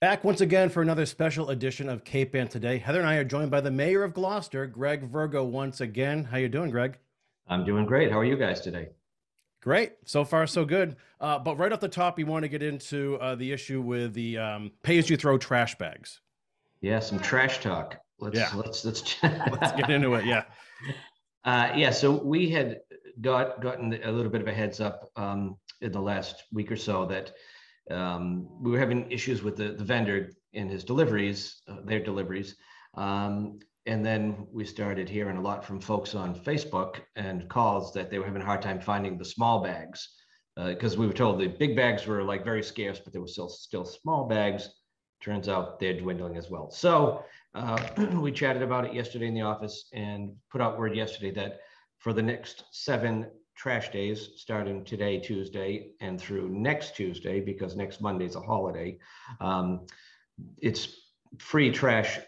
Back once again for another special edition of Cape Ann Today. Heather and I are joined by the Mayor of Gloucester, Greg Verga, once again. How you doing, Greg? I'm doing great. How are you guys today? Great. So far, so good. But right off the top, we want to get into the issue with the pay-as-you-throw trash bags. Yeah, some trash talk. Yeah, Let's. let's get into it. Yeah. Yeah. So we had gotten a little bit of a heads up in the last week or so that we were having issues with the vendor in his deliveries, their deliveries. And then we started hearing a lot from folks on Facebook and calls that they were having a hard time finding the small bags because we were told the big bags were like very scarce, but there were still small bags. Turns out they're dwindling as well. So we chatted about it yesterday in the office and put out word yesterday that for the next 7 trash days, starting today, Tuesday, and through next Tuesday, because next Monday is a holiday, it's free trash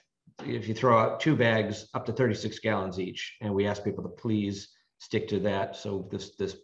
if you throw out 2 bags up to 36 gallons each. And we ask people to please stick to that so this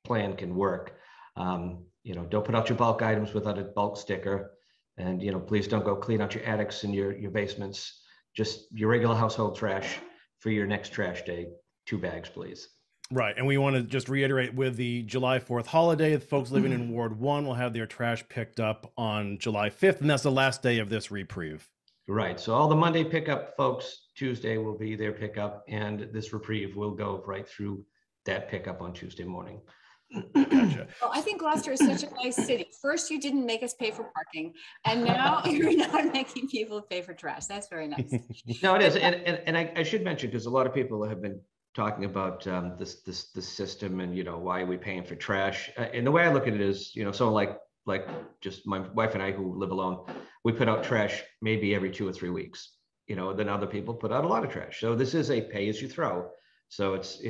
plan can work. Don't put out your bulk items without a bulk sticker. And, please don't go clean out your attics and your basements, just your regular household trash for your next trash day. 2 bags, please. Right. And we want to just reiterate with the July 4th holiday, the folks living in Ward 1 will have their trash picked up on July 5th. And that's the last day of this reprieve. Right. So all the Monday pickup folks, Tuesday will be their pickup, and this reprieve will go right through that pickup on Tuesday morning. Gotcha. Well, I think Gloucester is such a nice city. First, you didn't make us pay for parking, and now you're not making people pay for trash. That's very nice. No, it is, and I should mention, because a lot of people have been talking about this system and why are we paying for trash. And the way I look at it is, someone like just my wife and I who live alone, we put out trash maybe every 2 or 3 weeks. Then other people put out a lot of trash. So this is a pay as you throw. So it's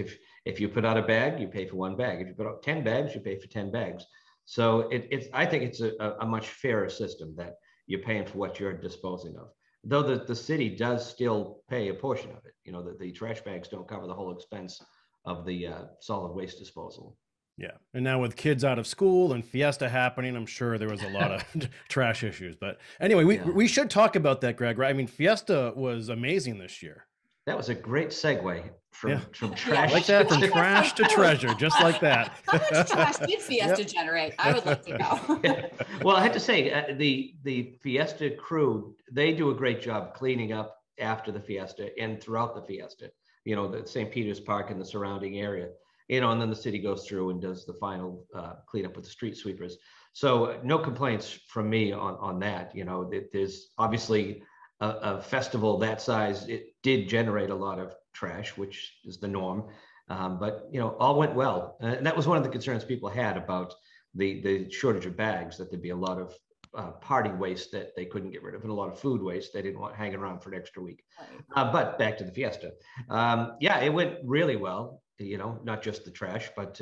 if you put out a bag, you pay for 1 bag. If you put out 10 bags, you pay for 10 bags. So I think it's a much fairer system that you're paying for what you're disposing of. Though the city does still pay a portion of it. The trash bags don't cover the whole expense of the solid waste disposal. Yeah. And now with kids out of school and Fiesta happening, I'm sure there was a lot of trash issues. But anyway, we should talk about that, Greg, right? I mean, Fiesta was amazing this year. That was a great segue from trash. Like that, from trash to treasure, just like that. How much trash did Fiesta generate? I would like to know. Well, I have to say, the Fiesta crew, they do a great job cleaning up after the Fiesta and throughout the Fiesta. The St. Peter's Park and the surrounding area. And then the city goes through and does the final cleanup with the street sweepers. So no complaints from me on that. There's obviously a festival that size. It did generate a lot of trash, which is the norm. But all went well. And that was one of the concerns people had about the shortage of bags, that there'd be a lot of party waste that they couldn't get rid of, and a lot of food waste they didn't want hanging around for an extra week. Right. But back to the Fiesta. It went really well. Not just the trash, but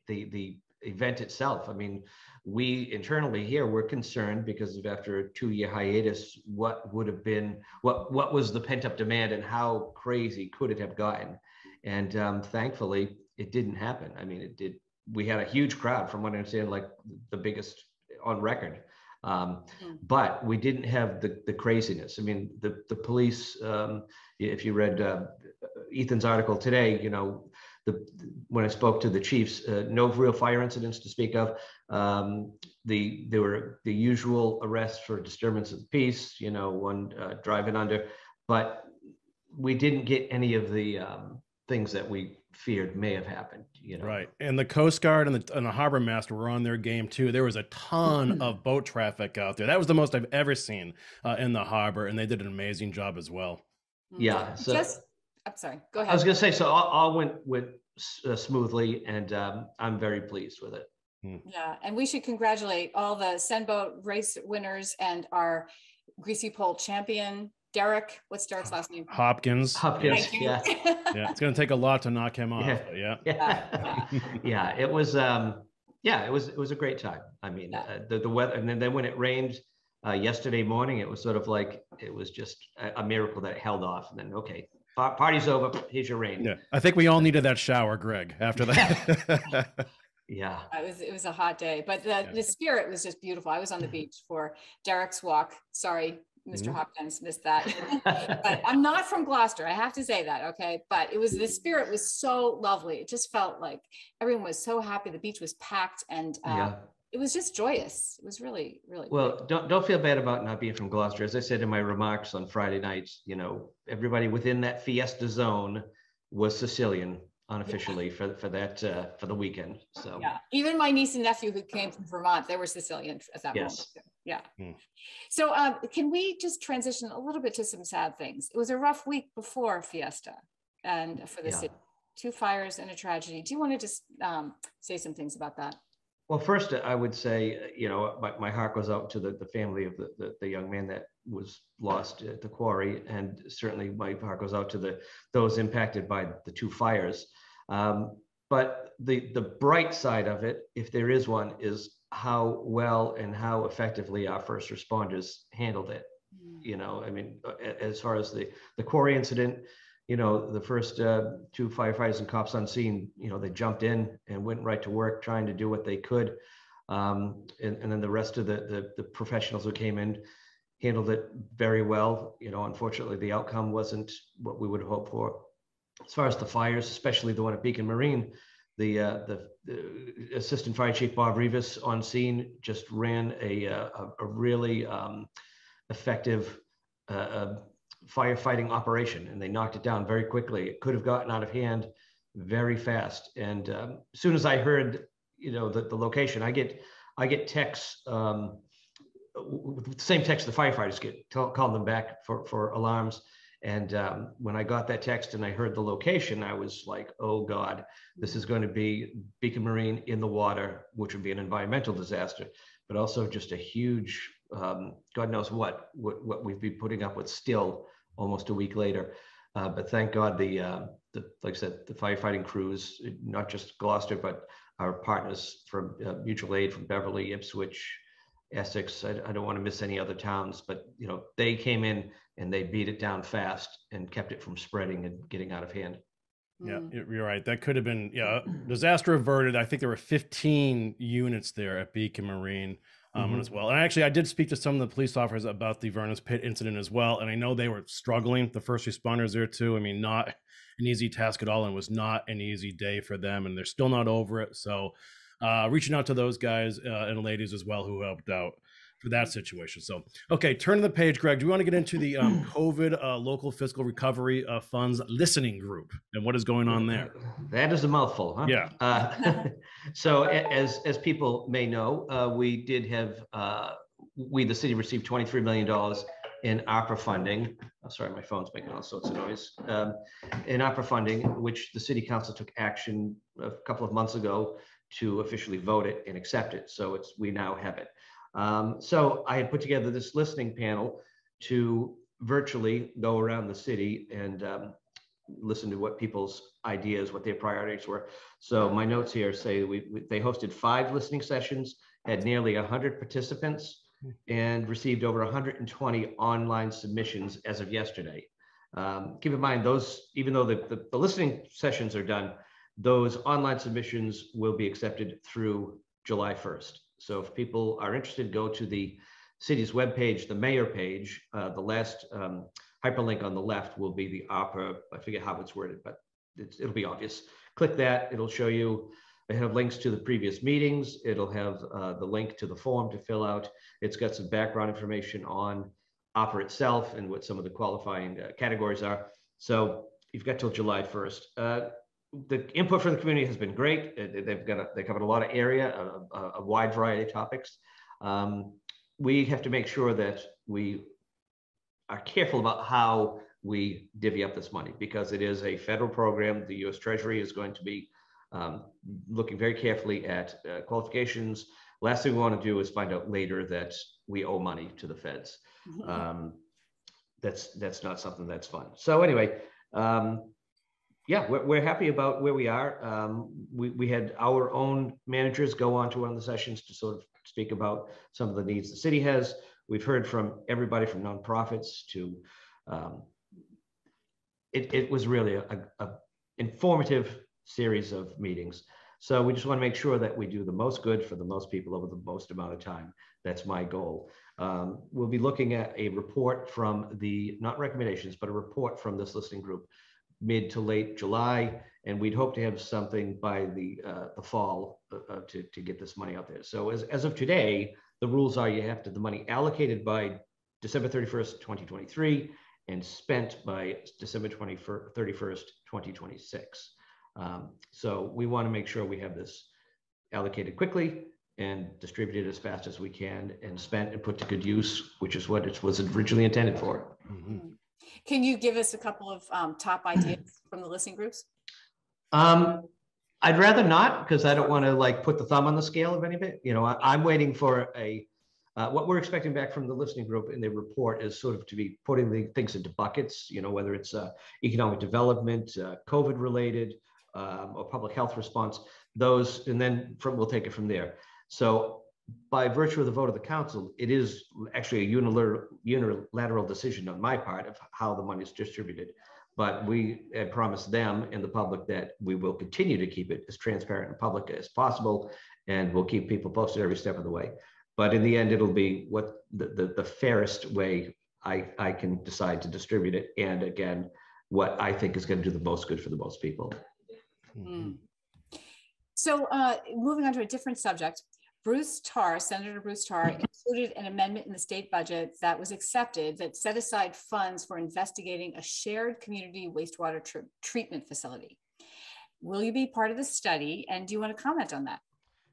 the event itself. I mean, we internally here were concerned because of after a 2-year hiatus, what would have been, what was the pent up demand and how crazy could it have gotten? And thankfully, it didn't happen. I mean, it did. We had a huge crowd, from what I understand, like the biggest on record. But we didn't have the craziness. I mean, the police, if you read Ethan's article today, when I spoke to the chiefs, no real fire incidents to speak of. There were the usual arrests for disturbance of the peace, one driving under, but we didn't get any of the things that we feared may have happened. Right. And the Coast Guard and the harbor master were on their game too. There was a ton of boat traffic out there. That was the most I've ever seen in the harbor, and they did an amazing job as well. Yeah. So I'm sorry, go ahead. I was going to say, so all went smoothly, and I'm very pleased with it. Yeah, and we should congratulate all the Senboat race winners and our greasy pole champion, Derek. What's Derek's last name? Hopkins. Yeah. Yeah, it's going to take a lot to knock him off. Yeah. It was it was a great time. I mean, the weather, and then when it rained yesterday morning, it was sort of like it was just a miracle that it held off. And then party's over. Here's your rain. Yeah, I think we all needed that shower, Greg. After that. Yeah. It was a hot day, but the spirit was just beautiful. I was on the beach for Derek's walk. Sorry, Mr. Hopkins missed that. But I'm not from Gloucester. I have to say that. Okay. But the spirit was so lovely. It just felt like everyone was so happy. The beach was packed and it was just joyous. It was really, really well. Great. Don't feel bad about not being from Gloucester. As I said in my remarks on Friday nights, everybody within that Fiesta zone was Sicilian unofficially for the weekend. So even my niece and nephew who came from Vermont, they were Sicilian at that moment. Yeah. So can we just transition a little bit to some sad things? It was a rough week before Fiesta and for the city. 2 fires and a tragedy. Do you want to just say some things about that? Well, first, I would say, my heart goes out to the family of the young man that was lost at the quarry, and certainly my heart goes out to those impacted by the 2 fires. But the bright side of it, if there is one, is how well and how effectively our first responders handled it. I mean, as far as the quarry incident, the first 2 firefighters and cops on scene, they jumped in and went right to work trying to do what they could. And then the rest of the professionals who came in handled it very well. Unfortunately, the outcome wasn't what we would have hoped for. As far as the fires, especially the one at Beacon Marine, the Assistant Fire Chief Bob Rivas on scene just ran a really effective firefighting operation, and they knocked it down very quickly. It could have gotten out of hand very fast. And as soon as I heard, the location, I get texts, the same text the firefighters get, calling them back for alarms. And when I got that text and I heard the location, I was like, oh God, this is going to be Beacon Marine in the water, which would be an environmental disaster, but also just a huge, God knows what we'd be putting up with still almost a week later. But thank God like I said, the firefighting crews, not just Gloucester, but our partners from mutual aid from Beverly, Ipswich, Essex. I don't want to miss any other towns, but they came in and they beat it down fast and kept it from spreading and getting out of hand. Yeah, you're right. That could have been, disaster averted. I think there were 15 units there at Beacon Marine as well. And actually, I did speak to some of the police officers about the Vernus Pit incident as well. And I know they were struggling, the first responders there too. I mean, not an easy task at all, and was not an easy day for them. And they're still not over it. So reaching out to those guys and ladies as well who helped out for that situation. So, okay, turn to the page, Greg. Do we want to get into the COVID local fiscal recovery funds listening group and what is going on there? That is a mouthful, huh? Yeah. So as people may know, we did have, the city received $23 million in ARPA funding. Oh, sorry, my phone's making all sorts of noise. In ARPA funding, which the city council took action a couple of months ago to officially vote it and accept it. So we now have it. So I had put together this listening panel to virtually go around the city and listen to what people's ideas, what their priorities were. So my notes here say they hosted 5 listening sessions, had nearly 100 participants, and received over 120 online submissions as of yesterday. Keep in mind, those, even though the listening sessions are done, those online submissions will be accepted through July 1st. So if people are interested, go to the city's webpage, the mayor page. The last hyperlink on the left will be the ARPA. I forget how it's worded, but it'll be obvious. Click that. It'll show you. They have links to the previous meetings. It'll have the link to the form to fill out. It's got some background information on ARPA itself and what some of the qualifying categories are. So you've got till July 1st. The input from the community has been great. They covered a lot of area, a wide variety of topics. We have to make sure that we are careful about how we divvy up this money, because it is a federal program. The U.S. Treasury is going to be looking very carefully at qualifications. Last thing we want to do is find out later that we owe money to the feds. That's not something that's fun. So anyway, yeah, we're happy about where we are. We had our own managers go on to one of the sessions to sort of speak about some of the needs the city has. We've heard from everybody from nonprofits to, it was really a informative series of meetings. So we just want to make sure that we do the most good for the most people over the most amount of time. That's my goal. We'll be looking at a report from the, not recommendations, but a report from this listening group mid to late July, and we'd hope to have something by the fall to get this money out there. So as of today, the rules are you have to the money allocated by December 31st, 2023, and spent by December 31st, 2026. So we want to make sure we have this allocated quickly and distributed as fast as we can and spent and put to good use, which is what it was originally intended for. Mm-hmm. Can you give us a couple of top ideas from the listening groups? I'd rather not, because I don't want to like put the thumb on the scale of any of it. You know, I'm waiting for a, what we're expecting back from the listening group in the report is sort of to be putting the things into buckets, you know, whether it's economic development, COVID related, or public health response, those, and then we'll take it from there. So by virtue of the vote of the council, it is actually a unilateral decision on my part of how the money is distributed. But we had promised them and the public that we will continue to keep it as transparent and public as possible, and we'll keep people posted every step of the way. But in the end, it'll be what the fairest way I can decide to distribute it. And again, what I think is going to do the most good for the most people. Mm. So moving on to a different subject, Senator Bruce Tarr included an amendment in the state budget that was accepted that set aside funds for investigating a shared community wastewater treatment facility. Will you be part of the study, and do you want to comment on that?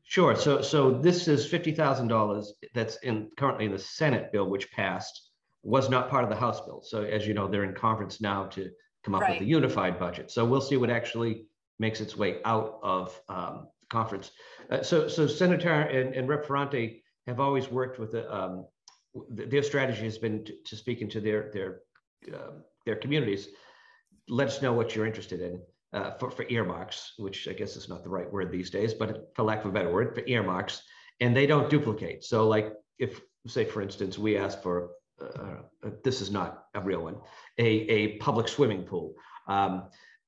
Sure. So this is $50,000 that's currently in the Senate bill, which passed, was not part of the House bill. So as you know, they're in conference now to come up with a unified budget. So we'll see what actually makes its way out of conference. So Senator and Rep. Ferrante have always worked with their strategy has been to speak into their communities. Let us know what you're interested in for earmarks, which I guess is not the right word these days, but for lack of a better word, for earmarks, and they don't duplicate. So like if, say, for instance, we ask for, this is not a real one, a public swimming pool.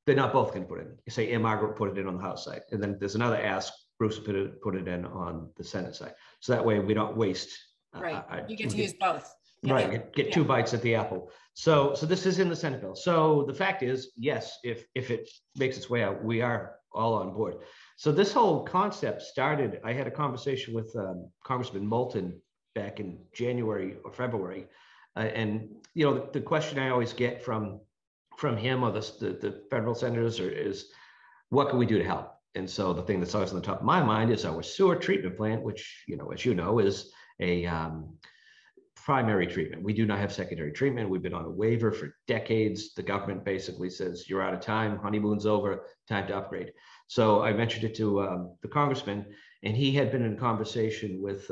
They're not both going to put it in. Say, Margaret put it in on the House side, and then there's another ask, Bruce put it in on the Senate side. So that way we don't waste. Right, you get to use both. Right, get two bites at the apple. So this is in the Senate bill. So the fact is, yes, if it makes its way out, we are all on board. So this whole concept started, I had a conversation with Congressman Moulton back in January or February. And, you know, the question I always get from him or the federal senators is, what can we do to help? And so the thing that's always on the top of my mind is our sewer treatment plant, which, you know, as you know, is a primary treatment. We do not have secondary treatment. We've been on a waiver for decades. The government basically says, you're out of time, honeymoon's over, time to upgrade. So I mentioned it to the congressman, and he had been in conversation with,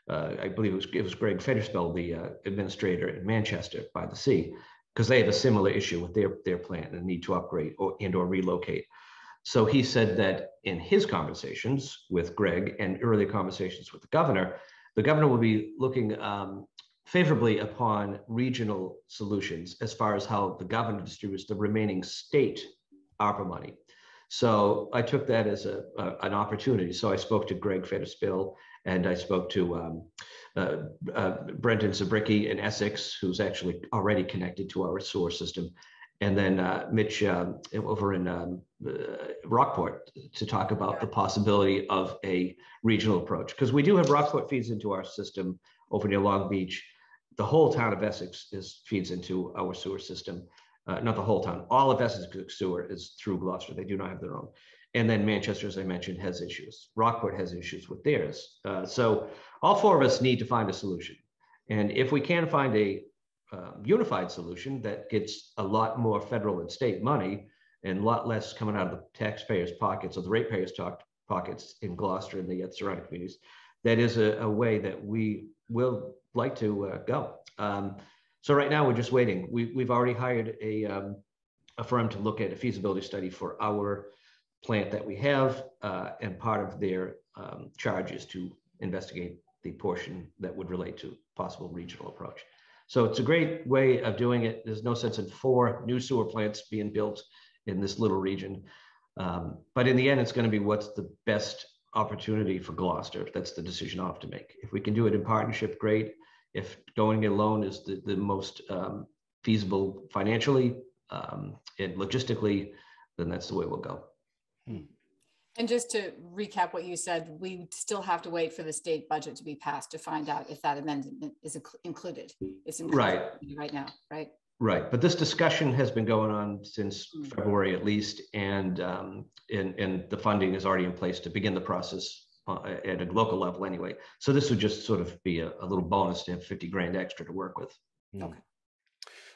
I believe it was Greg Verga, the administrator in Manchester by the Sea, because they have a similar issue with their plant and need to upgrade or relocate. So he said that in his conversations with Greg and earlier conversations with the governor will be looking favorably upon regional solutions as far as how the governor distributes the remaining state ARPA money. So I took that as an opportunity. So I spoke to Greg Verga, and I spoke to Brendan Zabricki in Essex, who's actually already connected to our sewer system. And then Mitch over in Rockport to talk about the possibility of a regional approach. Because we do have Rockport feeds into our system over near Long Beach. The whole town of Essex feeds into our sewer system. Not the whole town, all of Essex sewer is through Gloucester. They do not have their own. And then Manchester, as I mentioned, has issues. Rockport has issues with theirs. So all four of us need to find a solution. And if we can find a unified solution that gets a lot more federal and state money and a lot less coming out of the taxpayers' pockets or the ratepayers' pockets in Gloucester and the surrounding communities, that is a way that we will like to go. So right now we're just waiting. We've already hired a firm to look at a feasibility study for our plant that we have, and part of their charge is to investigate the portion that would relate to possible regional approach. So it's a great way of doing it. There's no sense in 4 new sewer plants being built in this little region. But in the end, it's going to be what's the best opportunity for Gloucester. That's the decision I'll have to make. If we can do it in partnership, great. If going it alone is the most feasible financially and logistically, then that's the way we'll go. And just to recap what you said, we still have to wait for the state budget to be passed to find out if that amendment is included. It's included right now, right? Right, but this discussion has been going on since February at least, and the funding is already in place to begin the process at a local level anyway. So this would just sort of be a little bonus to have 50 grand extra to work with. Okay.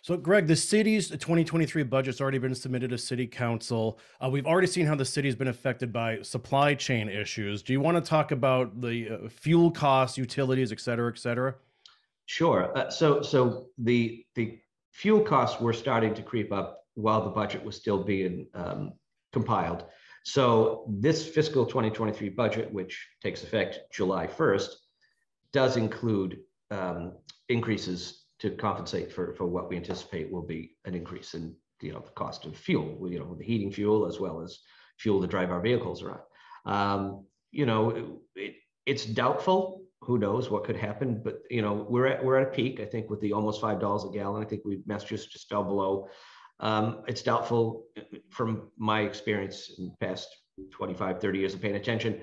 So, Greg, the city's 2023 budget's already been submitted to City Council. We've already seen how the city's been affected by supply chain issues. Do you want to talk about the fuel costs, utilities, et cetera, et cetera? Sure. So the fuel costs were starting to creep up while the budget was still being compiled. So this fiscal 2023 budget, which takes effect July 1st, does include increases to compensate for what we anticipate will be an increase in the cost of fuel, the heating fuel as well as fuel to drive our vehicles around. It's doubtful. Who knows what could happen? But we're at a peak. I think with the almost $5 a gallon. I think Massachusetts just fell below. It's doubtful, from my experience in the past 25, 30 years of paying attention,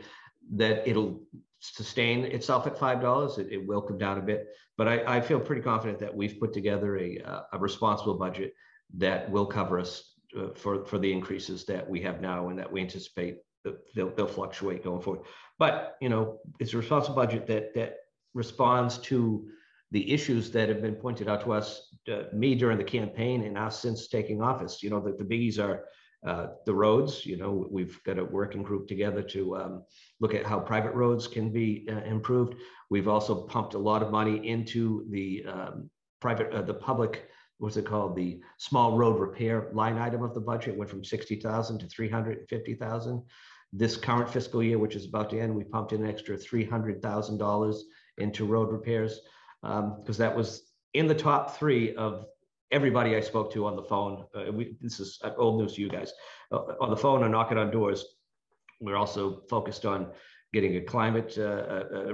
that it'll sustain itself at $5. It will come down a bit, but I feel pretty confident that we've put together a responsible budget that will cover us for the increases that we have now and that we anticipate that they'll fluctuate going forward. But it's a responsible budget that responds to the issues that have been pointed out to us, me during the campaign and us since taking office. The biggies are the roads. We've got a working group together to look at how private roads can be improved. We've also pumped a lot of money into the public, what's it called? The small road repair line item of the budget. Went from 60,000 to 350,000. This current fiscal year, which is about to end, we pumped in an extra $300,000 into road repairs, because that was in the top 3 of everybody I spoke to on the phone. This is old news to you guys. On the phone and knocking on doors. We're also focused on getting a climate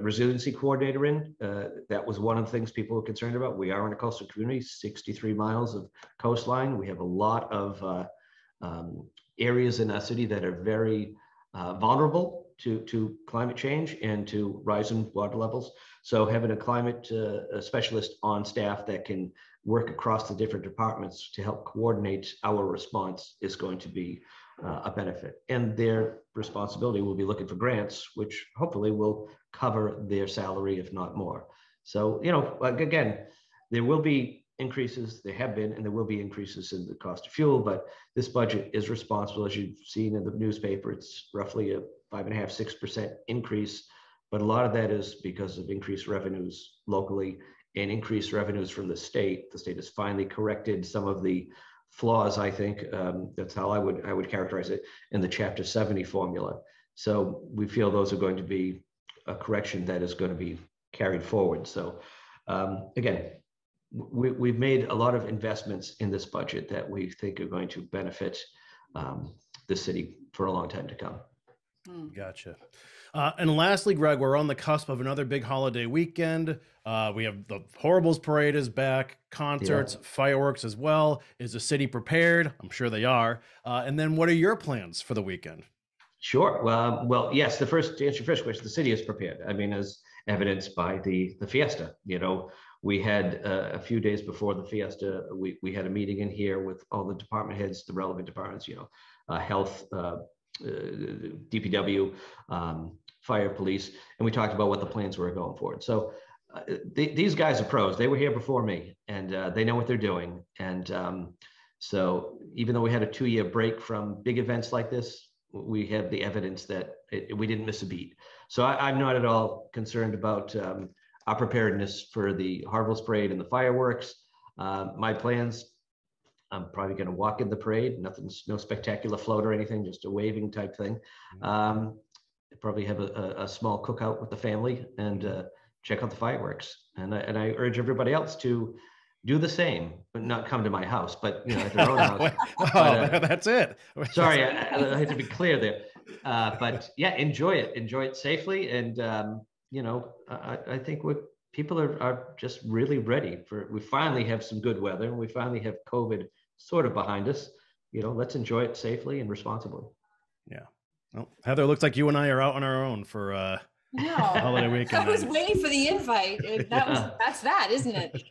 resiliency coordinator in. That was one of the things people were concerned about. We are in a coastal community, 63 miles of coastline. We have a lot of areas in our city that are very vulnerable to climate change and to rising water levels. So having a climate specialist on staff that can work across the different departments to help coordinate our response is going to be a benefit. And their responsibility will be looking for grants, which hopefully will cover their salary, if not more. So, again, there will be increases, there have been, and there will be increases in the cost of fuel, but this budget is responsible. As you've seen in the newspaper, it's roughly a 5.5%, 6% increase, but a lot of that is because of increased revenues locally and increased revenues from the state. The state has finally corrected some of the flaws, I think, that's how I would characterize it, in the Chapter 70 formula. So we feel those are going to be a correction that is going to be carried forward. So again, we've made a lot of investments in this budget that we think are going to benefit the city for a long time to come. Gotcha. And lastly, Greg, we're on the cusp of another big holiday weekend. We have the Horribles Parade is back, concerts, fireworks as well. Is the city prepared? I'm sure they are. And then what are your plans for the weekend? Sure. Well, yes, to answer your first question, the city is prepared. I mean, as evidenced by the Fiesta. We had a few days before the Fiesta, we had a meeting in here with all the department heads, the relevant departments, health, DPW, fire, police, and we talked about what the plans were going forward. So these guys are pros. They were here before me, and they know what they're doing. And so even though we had a 2-year break from big events like this, we have the evidence that we didn't miss a beat. So I'm not at all concerned about our preparedness for the Horribles Parade and the fireworks. My plans, I'm probably going to walk in the parade. No spectacular float or anything, just a waving type thing. Probably have a small cookout with the family and check out the fireworks. And I urge everybody else to do the same, but not come to my house, but at their own house. That's it. Sorry, I had to be clear there. But yeah, enjoy it safely, and I think people are just really ready for. We finally have some good weather, and we finally have COVID sort of behind us. Let's enjoy it safely and responsibly. Yeah. Well, Heather, looks like you and I are out on our own for holiday weekend. I was waiting for the invite. That's that, isn't it?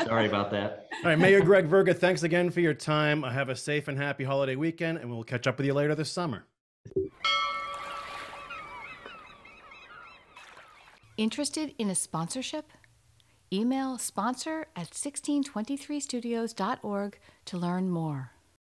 Sorry about that. All right, Mayor Greg Verga, thanks again for your time. Have a safe and happy holiday weekend, and we'll catch up with you later this summer. Interested in a sponsorship? Email sponsor@1623studios.org to learn more.